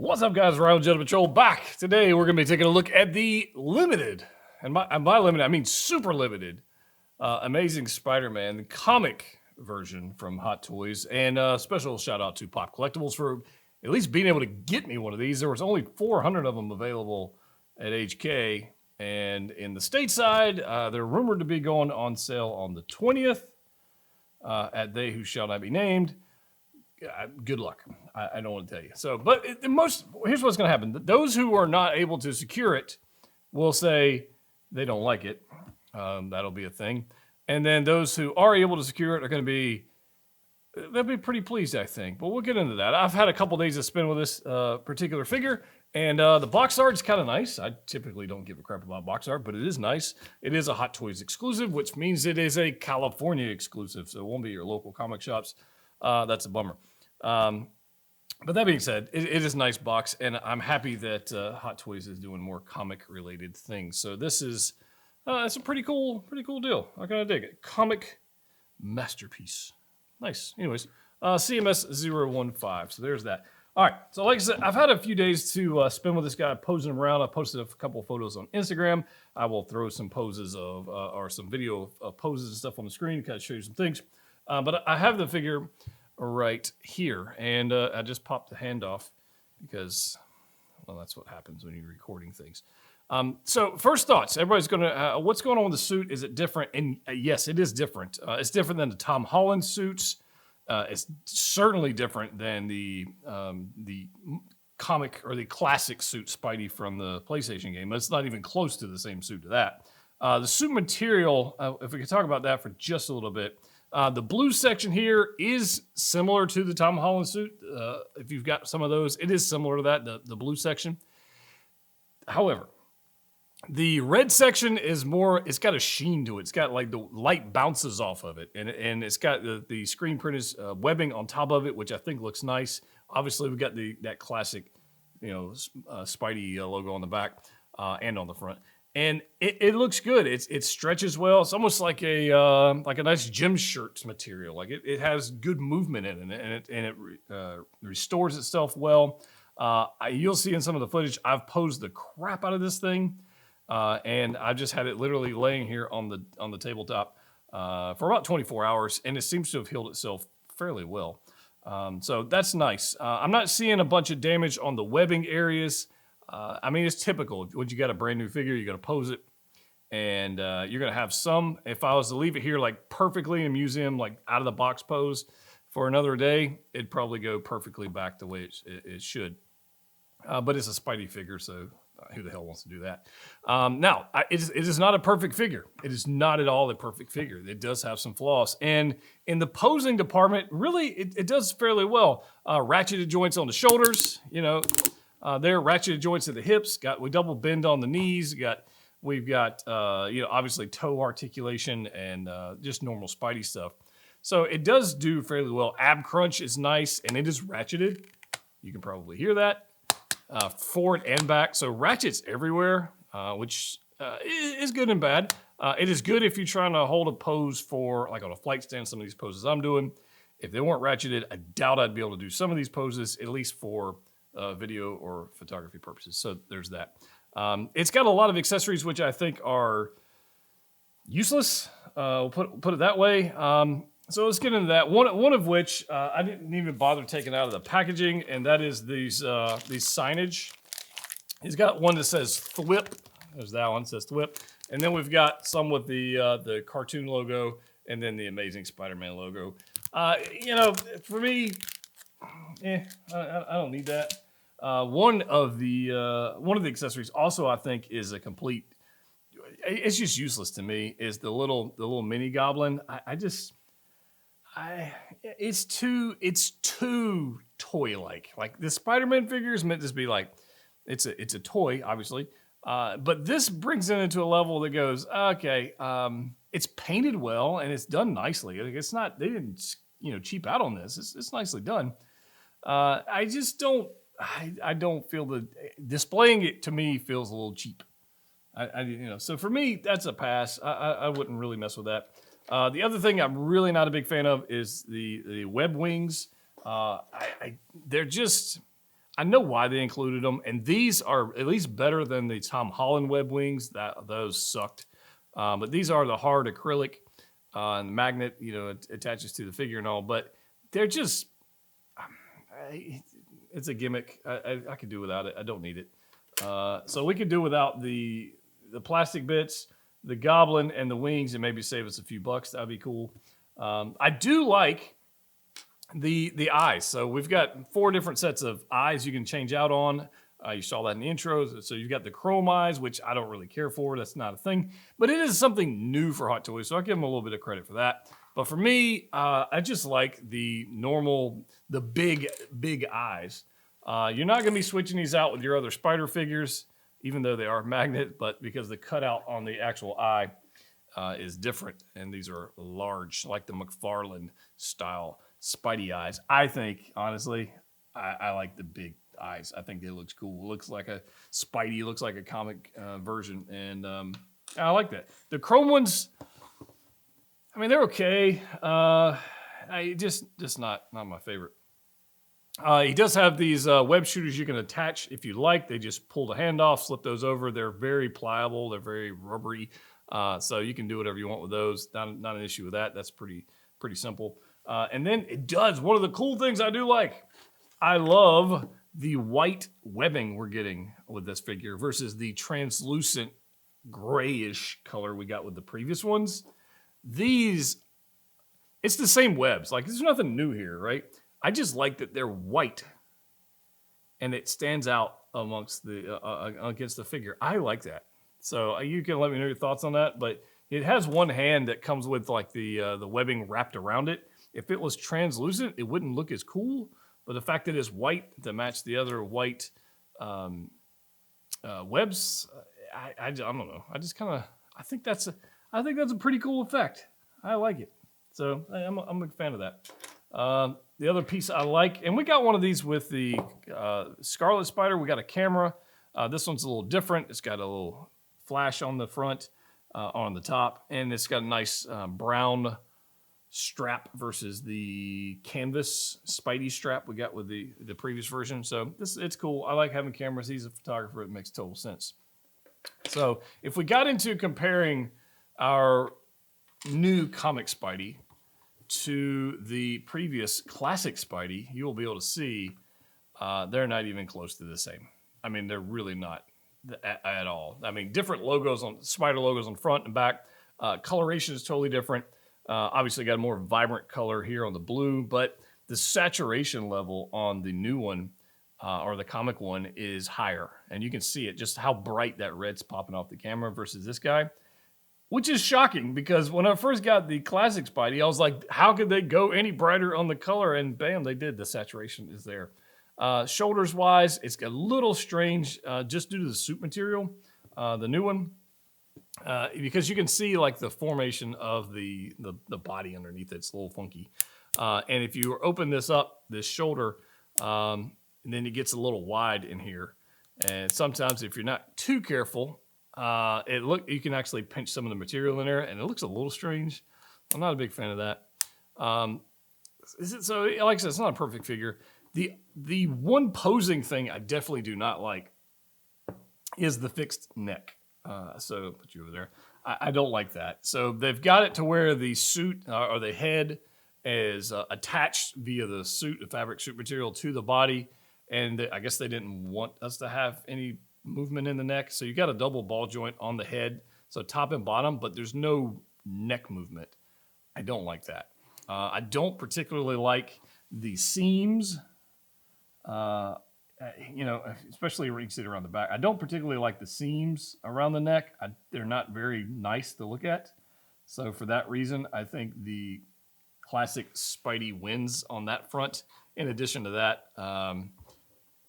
What's up, guys? Ryan Jet Patrol back. Today, we're going to be taking a look at the limited, and by limited, I mean super limited, Amazing Spider-Man, the comic version from Hot Toys. And special shout out to Pop Collectibles for at least being able to get me one of these. There was only 400 of them available at HK. And in the stateside, they're rumored to be going on sale on the 20th at They Who Shall Not Be Named. Good luck. I don't want to tell you. So, but here's what's going to happen. Those who are not able to secure it will say they don't like it. That'll be a thing. And then those who are able to secure it are going to they'll be pretty pleased, I think. But we'll get into that. I've had a couple days to spend with this particular figure, and the box art is kind of nice. I typically don't give a crap about box art, but it is nice. It is a Hot Toys exclusive, which means it is a California exclusive, so it won't be your local comic shops. That's a bummer. But that being said, it is a nice box, and I'm happy that Hot Toys is doing more comic-related things. So this is it's a pretty cool deal. I kind of dig it. Comic masterpiece. Nice. Anyways, CMS 015. So there's that. All right. So like I said, I've had a few days to spend with this guy, posing him around. I posted a couple of photos on Instagram. I will throw some poses of or some video of poses and stuff on the screen to kind of show you some things. But I have the figure right here, and I just popped the hand off because, well, that's what happens when you're recording things. So first thoughts, everybody's gonna, what's going on with the suit? Is it different? And yes, it is different. It's different than the Tom Holland suits. It's certainly different than the comic or the classic suit Spidey from the PlayStation game. It's not even close to the same suit to that. The suit material, if we could talk about that for just a little bit. The blue section here is similar to the Tom Holland suit. If you've got some of those, it is similar to that, the blue section. However, the red section is more, it's got a sheen to it. It's got like the light bounces off of it. And it's got the screen printed webbing on top of it, which I think looks nice. Obviously, we've got that classic, Spidey logo on the back and on the front. And it looks good. It stretches well. It's almost like a nice gym shirt material. Like it has good movement in it, and it restores itself well. You'll see in some of the footage, I've posed the crap out of this thing, and I've just had it literally laying here on the tabletop for about 24 hours, and it seems to have healed itself fairly well. So that's nice. I'm not seeing a bunch of damage on the webbing areas. I mean, it's typical. When you got a brand new figure, you're going to pose it, and you're going to have some. If I was to leave it here like perfectly in a museum, like out of the box pose for another day, it'd probably go perfectly back the way it should. But it's a Spidey figure, so who the hell wants to do that? Now, it is not a perfect figure. It is not at all a perfect figure. It does have some flaws. And in the posing department, really, it does fairly well. Ratcheted joints on the shoulders, there, ratcheted joints at the hips. We double bend on the knees. We've got obviously toe articulation and just normal Spidey stuff. So it does do fairly well. Ab crunch is nice, and it is ratcheted. You can probably hear that. Forward and back. So ratchets everywhere, which is good and bad. It is good if you're trying to hold a pose for, like on a flight stand, some of these poses I'm doing. If they weren't ratcheted, I doubt I'd be able to do some of these poses, at least for video or photography purposes. So there's that. It's got a lot of accessories which I think are useless. We'll put it that way. So let's get into that. One of which I didn't even bother taking out of the packaging, and that is these signage. He's got one that says THWIP. There's that one that says THWIP, and then we've got some with the cartoon logo, and then the Amazing Spider-Man logo. For me, I don't need that. One of the accessories also I think is a complete. It's just useless to me. Is the little mini goblin? It's too toy-like. Like the Spider-Man figure is meant to be like, it's a toy, obviously. But this brings it into a level that goes, okay, it's painted well and it's done nicely. Like it's not, they didn't cheap out on this. It's nicely done. I just don't. I don't feel displaying it to me feels a little cheap. So for me, that's a pass. I wouldn't really mess with that. The other thing I'm really not a big fan of is the web wings. They're just, I know why they included them, and these are at least better than the Tom Holland web wings. Those sucked, but these are the hard acrylic, and the magnet, it attaches to the figure and all. But they're just, it's a gimmick. I could do without it. I don't need it. So we could do without the plastic bits, the goblin, and the wings, and maybe save us a few bucks. That'd be cool. I do like the eyes. So we've got 4 different sets of eyes you can change out on. You saw that in the intros. So you've got the chrome eyes, which I don't really care for. That's not a thing. But it is something new for Hot Toys, so I'll give them a little bit of credit for that. But for me, I just like the big eyes. You're not going to be switching these out with your other Spider figures, even though they are magnet, but because the cutout on the actual eye is different, and these are large, like the McFarlane style Spidey eyes. I think, honestly, I like the big eyes. I think it looks cool. It looks like a Spidey, looks like a comic version, and I like that. The chrome ones, I mean, they're okay. Just not my favorite. He does have these web shooters you can attach if you like. They just pull the hand off, slip those over. They're very pliable. They're very rubbery. So you can do whatever you want with those. Not an issue with that. That's pretty simple. And then it does. One of the cool things I do like, I love the white webbing we're getting with this figure versus the translucent grayish color we got with the previous ones. These, it's the same webs. Like, there's nothing new here, right? I just like that they're white and it stands out amongst against the figure. I like that. So you can let me know your thoughts on that, but it has one hand that comes with like the webbing wrapped around it. If it was translucent, it wouldn't look as cool. But the fact that it's white to match the other white webs, I don't know. I think that's a pretty cool effect. I like it. So I'm a big fan of that. The other piece I like, and we got one of these with the Scarlet Spider. We got a camera. This one's a little different. It's got a little flash on the front, on the top, and it's got a nice brown strap versus the canvas Spidey strap we got with the previous version. So it's cool. I like having cameras. He's a photographer. It makes total sense. So if we got into comparing our new comic Spidey to the previous classic Spidey, you will be able to see they're not even close to the same. I mean, they're really not at all. I mean, different logos on Spider logos on front and back. Coloration is totally different. Obviously, got a more vibrant color here on the blue, but the saturation level on the new one or the comic one is higher, and you can see it just how bright that red's popping off the camera versus this guy. Which is shocking because when I first got the classic Spidey, I was like, how could they go any brighter on the color? And bam, they did. The saturation is there. Shoulders wise, it's a little strange just due to the suit material, the new one, because you can see like the formation of the body underneath it. It's a little funky. And if you open this up, this shoulder, and then it gets a little wide in here. And sometimes if you're not too careful, you can actually pinch some of the material in there, and it looks a little strange. I'm not a big fan of that. So, like I said, it's not a perfect figure. The one posing thing I definitely do not like is the fixed neck. So I'll put you over there. I don't like that. So they've got it to where the suit or the head is attached via the fabric suit material to the body, and I guess they didn't want us to have any movement in the neck. So you got a double ball joint on the head, so top and bottom, but there's no neck movement. I don't like that. I don't particularly like the seams, especially where you can see it around the back. I don't particularly like the seams around the neck. They're not very nice to look at. So for that reason, I think the classic Spidey wins on that front. In addition to that,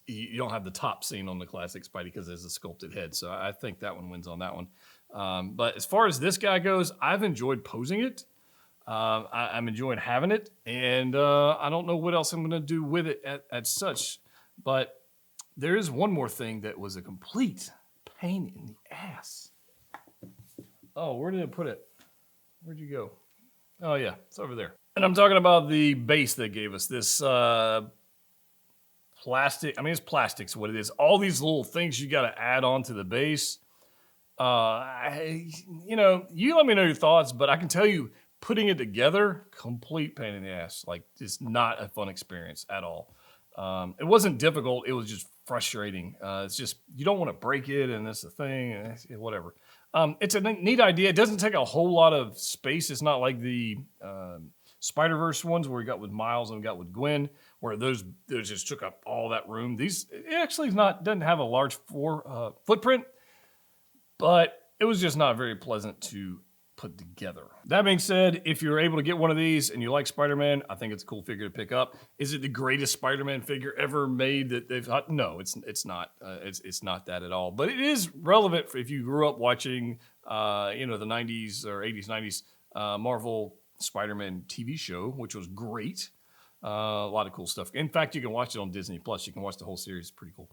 you don't have the top scene on the classic Spidey because there's a sculpted head. So I think that one wins on that one. But as far as this guy goes, I've enjoyed posing it. I'm enjoying having it. And I don't know what else I'm going to do with it at such. But there is one more thing that was a complete pain in the ass. Oh, where did I put it? Where'd you go? Oh, yeah, it's over there. And I'm talking about the base they gave us. This plastic. I mean, it's plastic's what it is. All these little things you got to add on to the base. You let me know your thoughts, but I can tell you, putting it together, complete pain in the ass. Like, it's not a fun experience at all. It wasn't difficult. It was just frustrating. It's just, you don't want to break it, and that's the thing, and whatever. It's a neat idea. It doesn't take a whole lot of space. It's not like the Spider-Verse ones where we got with Miles and we got with Gwen, where those just took up all that room. It actually doesn't have a large footprint, but it was just not very pleasant to put together. That being said, if you're able to get one of these and you like Spider-Man, I think it's a cool figure to pick up. Is it the greatest Spider-Man figure ever made that they've had? No, it's not. It's not that at all. But it is relevant if you grew up watching, the 90s or 80s, 90s Marvel Spider-Man TV show, which was great. A lot of cool stuff. In fact, you can watch it on Disney Plus. You can watch the whole series. It's pretty cool.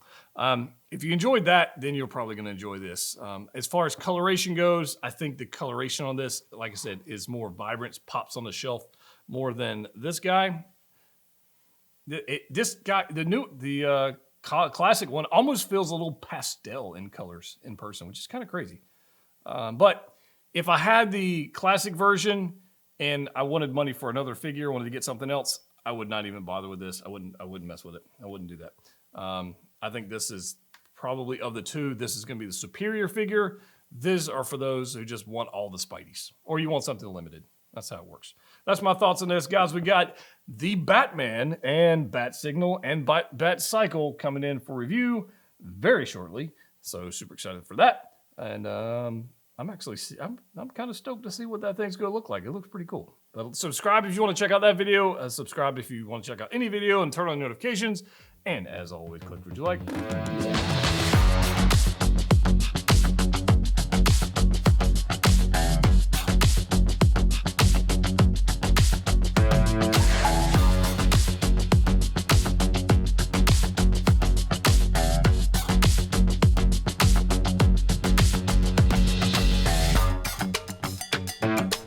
If you enjoyed that, then you're probably going to enjoy this. As far as coloration goes, I think the coloration on this, like I said, is more vibrant. Pops on the shelf more than this guy. This guy, the classic one, almost feels a little pastel in colors in person, which is kind of crazy. But if I had the classic version and I wanted money for another figure, wanted to get something else, I would not even bother with this. I wouldn't mess with it. I wouldn't do that. I think this is probably, of the two, this is going to be the superior figure. These are for those who just want all the Spideys, or you want something limited. That's how it works. That's my thoughts on this, guys. We got the Batman and Bat Signal and Bat Cycle coming in for review very shortly. So super excited for that. And I'm kind of stoked to see what that thing's going to look like. It looks pretty cool. But subscribe if you want to check out that video. Subscribe if you want to check out any video, and turn on notifications. And as always, click what you like.